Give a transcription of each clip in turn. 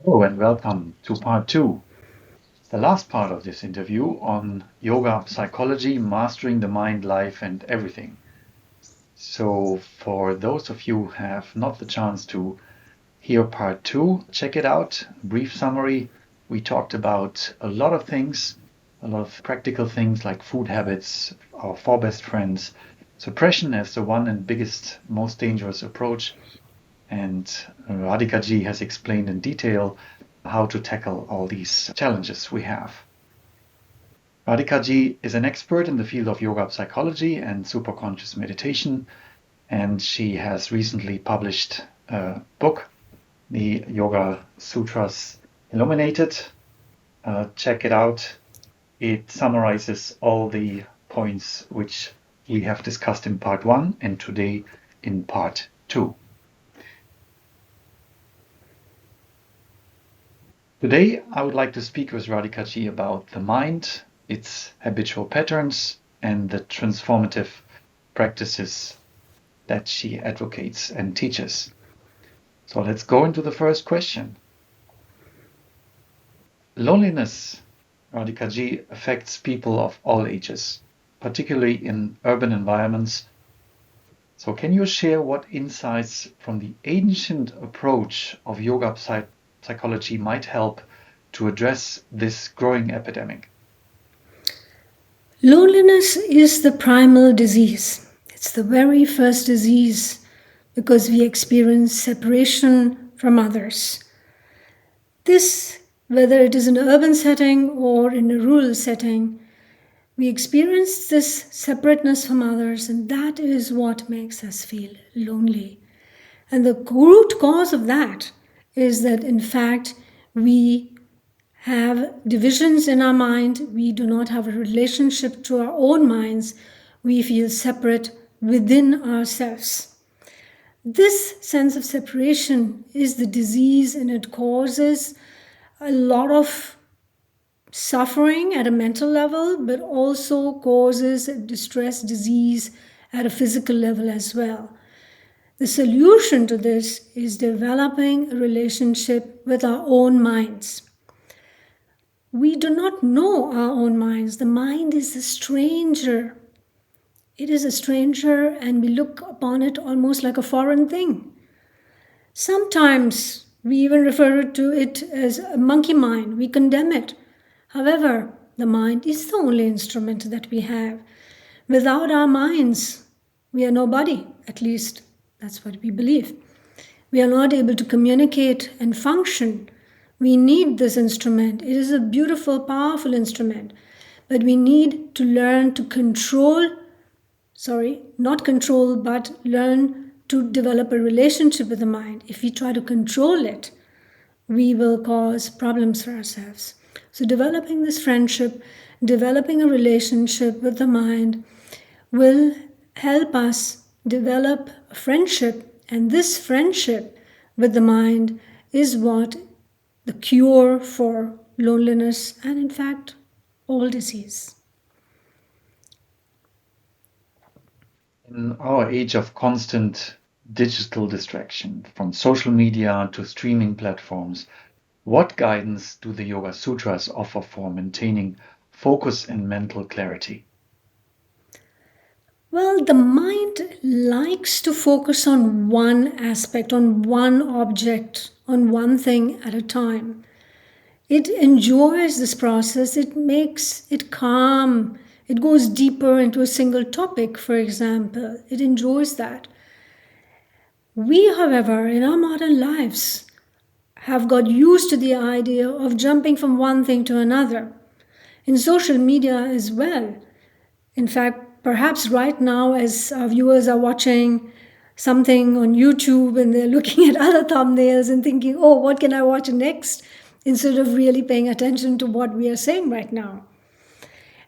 Hello and welcome to part two, the last part of this interview on yoga, psychology, mastering the mind, life, and everything. So, for those of you who have not the chance to hear part two, check it out. Brief summary. We talked about a lot of things, a lot of practical things like food habits, our four best friends, suppression as the one and biggest, most dangerous approach, and Radhika ji has explained in detail how to tackle all these challenges we have. Radhika ji is an expert in the field of yoga psychology and superconscious meditation, and she has recently published a book, the Yoga Sutras Illuminated. Check it out. It summarizes all the points which we have discussed in part one and today in part two. Today, I would like to speak with Radhika ji about the mind, its habitual patterns, and the transformative practices that she advocates and teaches. So let's go into the first question. Loneliness, Radhika ji, affects people of all ages, particularly in urban environments. So can you share what insights from the ancient approach of yoga psychology might help to address this growing epidemic? Loneliness is the primal disease. It's the very first disease because we experience separation from others. This, whether it is in an urban setting or in a rural setting, we experience this separateness from others, and that is what makes us feel lonely. And the root cause of that is that, in fact, we have divisions in our mind. We do not have a relationship to our own minds. We feel separate within ourselves. This sense of separation is the disease, and it causes a lot of suffering at a mental level, but also causes distress, disease at a physical level as well. The solution to this is developing a relationship with our own minds. We do not know our own minds. The mind is a stranger. It is a stranger, and we look upon it almost like a foreign thing. Sometimes we even refer to it as a monkey mind. We condemn it. However, the mind is the only instrument that we have. Without our minds, we are nobody. At least that's what we believe. We are not able to communicate and function. We need this instrument. It is a beautiful, powerful instrument. But we need to learn to not control, but learn to develop a relationship with the mind. If we try to control it, we will cause problems for ourselves. So developing this friendship, developing a relationship with the mind will help us develop a friendship, and this friendship with the mind is what the cure for loneliness and, in fact, all disease. In our age of constant digital distraction, from social media to streaming platforms, what guidance do the Yoga Sutras offer for maintaining focus and mental clarity? Well, the mind likes to focus on one aspect, on one object, on one thing at a time. It enjoys this process, it makes it calm, it goes deeper into a single topic, for example. It enjoys that. We, however, in our modern lives, have got used to the idea of jumping from one thing to another. In social media as well. In fact, perhaps right now, as our viewers are watching something on YouTube and they're looking at other thumbnails and thinking, oh, what can I watch next? Instead of really paying attention to what we are saying right now.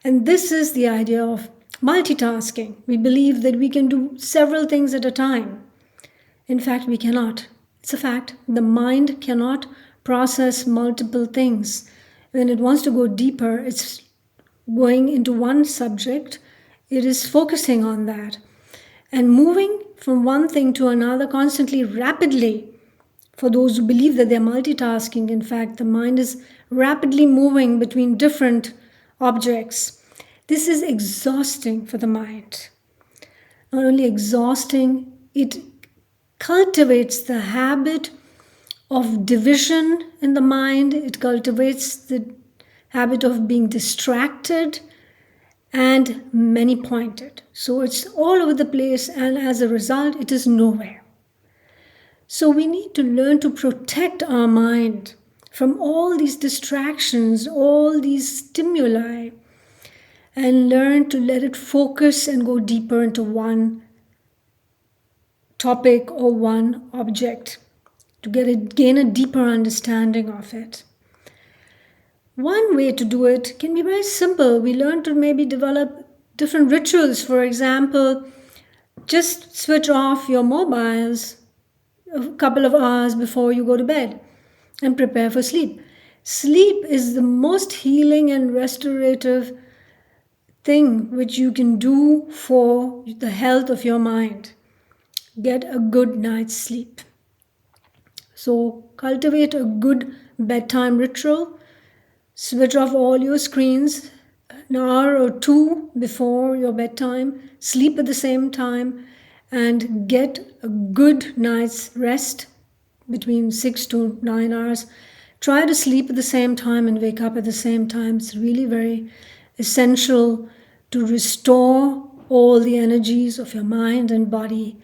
And this is the idea of multitasking. We believe that we can do several things at a time. In fact, we cannot. It's a fact. The mind cannot process multiple things. When it wants to go deeper, it's going into one subject. It is focusing on that. And moving from one thing to another constantly, rapidly, For those who believe that they're multitasking, in fact, the mind is rapidly moving between different objects. This is exhausting for the mind. Not only exhausting, it cultivates the habit of division in the mind, it cultivates the habit of being distracted and many pointed. So it's all over the place, and as a result, it is nowhere. So we need to learn to protect our mind from all these distractions, all these stimuli, and learn to let it focus and go deeper into one topic or one object to gain a deeper understanding of it. One way to do it can be very simple. We learn to maybe develop different rituals. For example, just switch off your mobiles a couple of hours before you go to bed and prepare for sleep. Sleep is the most healing and restorative thing which you can do for the health of your mind. Get a good night's sleep. So cultivate a good bedtime ritual. Switch off all your screens an hour or two before your bedtime. Sleep at the same time and get a good night's rest between 6 to 9 hours. Try to sleep at the same time and wake up at the same time. It's really very essential to restore all the energies of your mind and body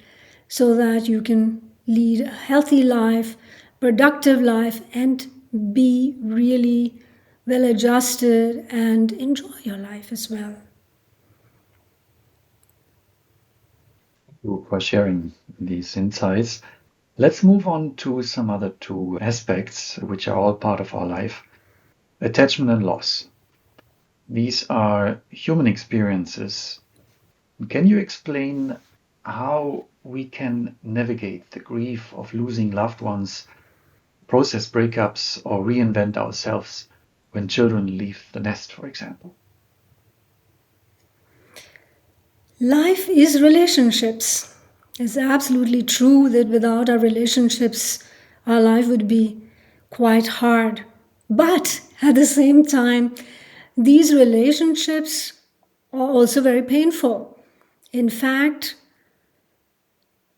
so that you can lead a healthy life, productive life, and be really well adjusted and enjoy your life as well. Thank you for sharing these insights. Let's move on to some other two aspects which are all part of our life: attachment and loss. These are human experiences. Can you explain how we can navigate the grief of losing loved ones, process breakups, or reinvent ourselves when children leave the nest, for example? Life is relationships. It's absolutely true that without our relationships, our life would be quite hard. But at the same time, these relationships are also very painful. In fact,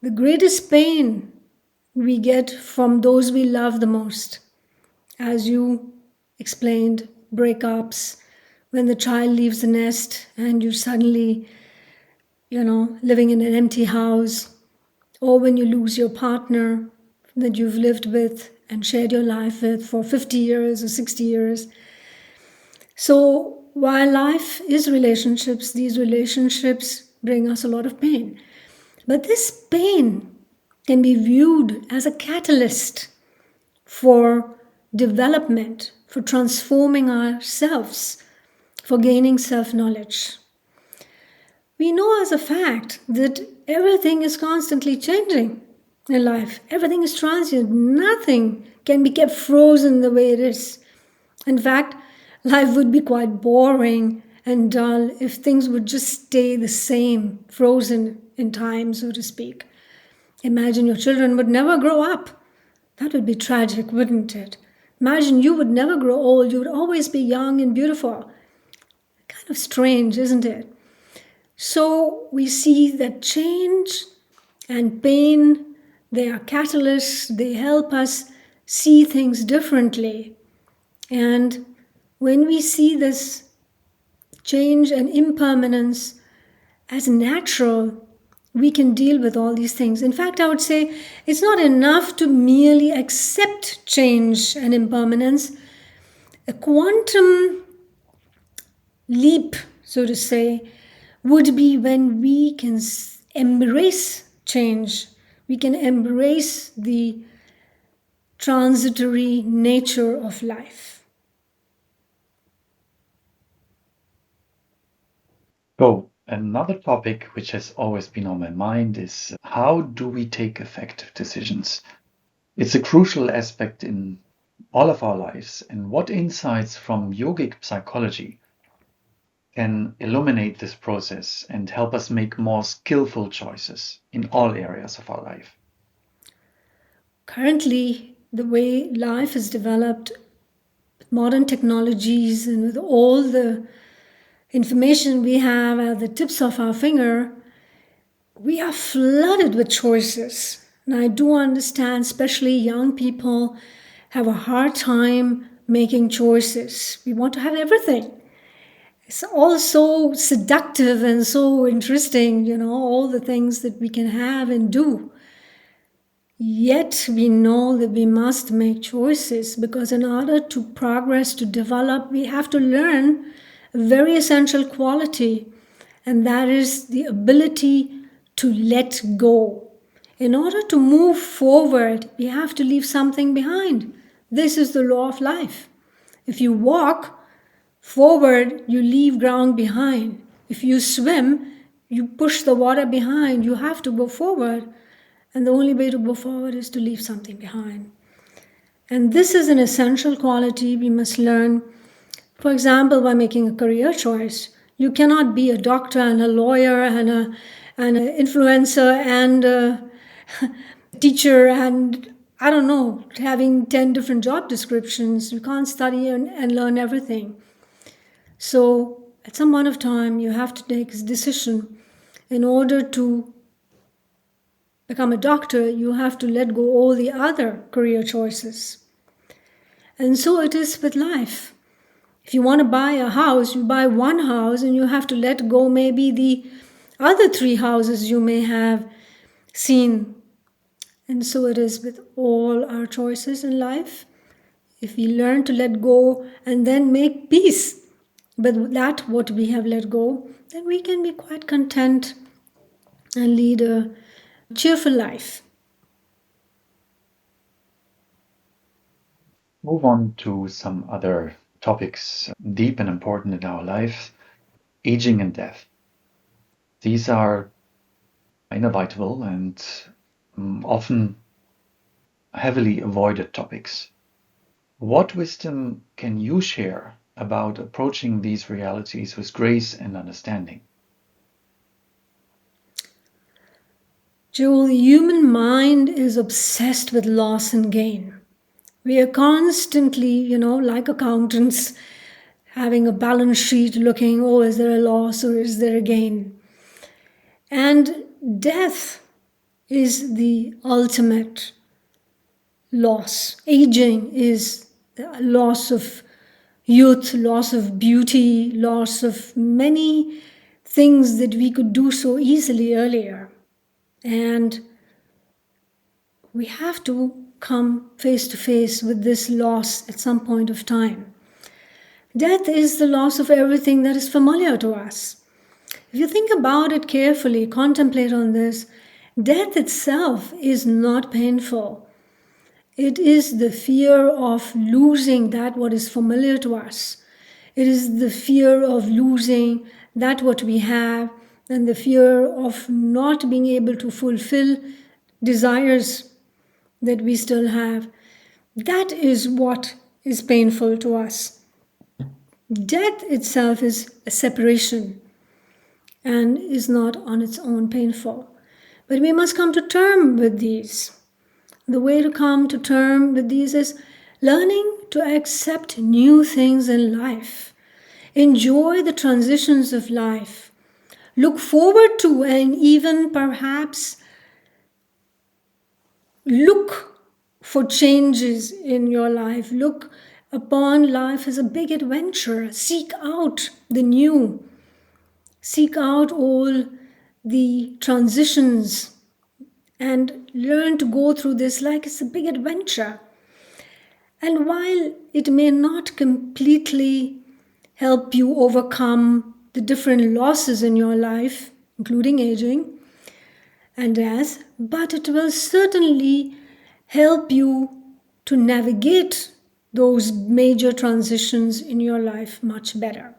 the greatest pain we get from those we love the most. As you explained, breakups, when the child leaves the nest and you suddenly, living in an empty house, or when you lose your partner that you've lived with and shared your life with for 50 years or 60 years. So while life is relationships, these relationships bring us a lot of pain. But this pain can be viewed as a catalyst for development, for transforming ourselves, for gaining self-knowledge. We know as a fact that everything is constantly changing in life. Everything is transient. Nothing can be kept frozen the way it is. In fact, life would be quite boring and dull if things would just stay the same, frozen in time, so to speak. Imagine your children would never grow up. That would be tragic, wouldn't it? Imagine you would never grow old. You would always be young and beautiful. Kind of strange, isn't it? So we see that change and pain, they are catalysts. They help us see things differently. And when we see this change and impermanence as natural, we can deal with all these things. In fact, I would say it's not enough to merely accept change and impermanence. A quantum leap, so to say, would be when we can embrace change. We can embrace the transitory nature of life. So, another topic which has always been on my mind is how do we take effective decisions? It's a crucial aspect in all of our lives, and what insights from yogic psychology can illuminate this process and help us make more skillful choices in all areas of our life? Currently, the way life is developed, with modern technologies and with all the information we have at the tips of our finger, we are flooded with choices. And I do understand, especially young people have a hard time making choices. We want to have everything. It's all so seductive and so interesting, all the things that we can have and do. Yet we know that we must make choices because in order to progress, to develop, we have to learn a very essential quality, and that is the ability to let go. In order to move forward, we have to leave something behind. This is the law of life. If you walk forward, you leave ground behind. If you swim, you push the water behind. You have to go forward. And the only way to go forward is to leave something behind. And this is an essential quality we must learn. For example, by making a career choice, you cannot be a doctor and a lawyer and an influencer and a teacher and I don't know, having 10 different job descriptions. You can't study and learn everything. So at some point of time, you have to take a decision. In order to become a doctor, you have to let go all the other career choices. And so it is with life. If you want to buy a house, you buy one house and you have to let go maybe the other 3 houses you may have seen. And so it is with all our choices in life. If we learn to let go and then make peace with that what we have let go, then we can be quite content and lead a cheerful life. Move on to some other topics deep and important in our lives. Aging and death. These are inevitable and often heavily avoided topics. What wisdom can you share about approaching these realities with grace and understanding? Joel, the human mind is obsessed with loss and gain. We are constantly, like accountants, having a balance sheet looking, oh, is there a loss or is there a gain? And death is the ultimate loss. Aging is the loss of youth, loss of beauty, loss of many things that we could do so easily earlier. And we have to come face to face with this loss at some point of time. Death is the loss of everything that is familiar to us. If you think about it carefully, contemplate on this, death itself is not painful. It is the fear of losing that what is familiar to us. It is the fear of losing that what we have and the fear of not being able to fulfill desires that we still have. That is what is painful to us. Death itself is a separation and is not on its own painful. But we must come to term with these. The way to come to term with these is learning to accept new things in life. Enjoy the transitions of life. Look forward to and even perhaps look for changes in your life. Look upon life as a big adventure. Seek out the new. Seek out all the transitions and learn to go through this like it's a big adventure. And while it may not completely help you overcome the different losses in your life, including aging and death, but it will certainly help you to navigate those major transitions in your life much better.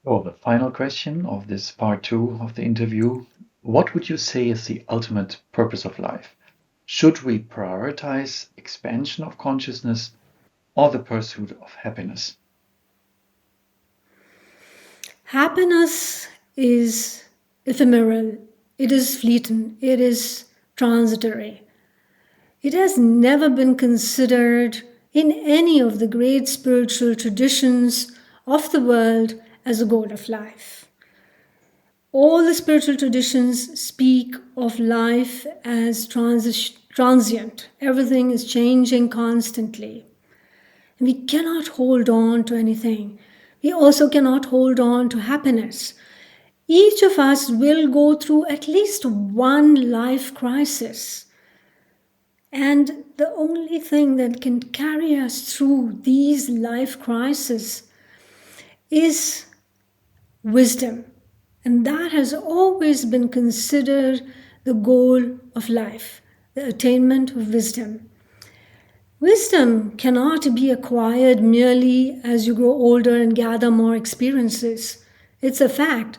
So, the final question of this part 2 of the interview. What would you say is the ultimate purpose of life? Should we prioritize expansion of consciousness or the pursuit of happiness? Happiness is ephemeral, it is fleeting, it is transitory. It has never been considered in any of the great spiritual traditions of the world as a goal of life. All the spiritual traditions speak of life as transient. Everything is changing constantly. And we cannot hold on to anything. We also cannot hold on to happiness. Each of us will go through at least one life crisis. And the only thing that can carry us through these life crises is wisdom. And that has always been considered the goal of life, the attainment of wisdom. Wisdom cannot be acquired merely as you grow older and gather more experiences. It's a fact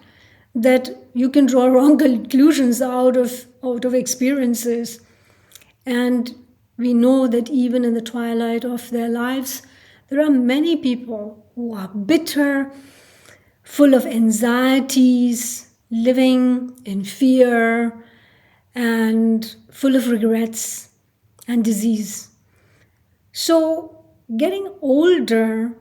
that you can draw wrong conclusions out of experiences. And we know that even in the twilight of their lives, there are many people who are bitter, full of anxieties, living in fear, and full of regrets and disease. So, getting older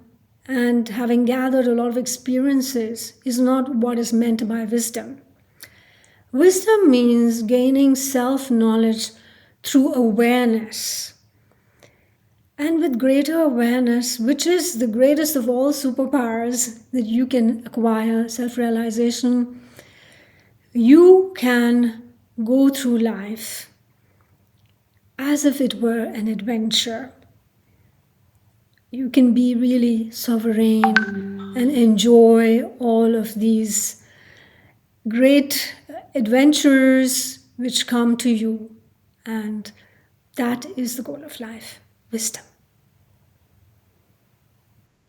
and having gathered a lot of experiences is not what is meant by wisdom. Wisdom means gaining self-knowledge through awareness. And with greater awareness, which is the greatest of all superpowers that you can acquire, self-realization, you can go through life as if it were an adventure. You can be really sovereign and enjoy all of these great adventures which come to you. And that is the goal of life, wisdom.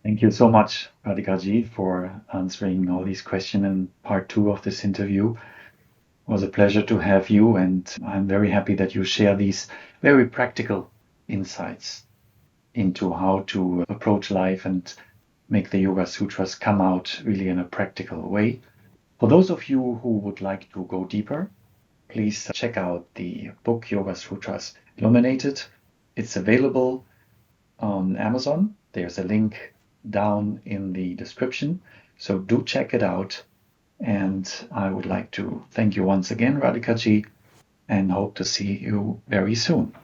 Thank you so much, Radhika-ji, for answering all these questions in part 2 of this interview. It was a pleasure to have you, and I'm very happy that you share these very practical insights into how to approach life and make the Yoga Sutras come out really in a practical way. For those of you who would like to go deeper, please check out the book Yoga Sutras Illuminated. It's available on Amazon. There's a link down in the description, so do check it out. And I would like to thank you once again, Radhika-ji, and hope to see you very soon.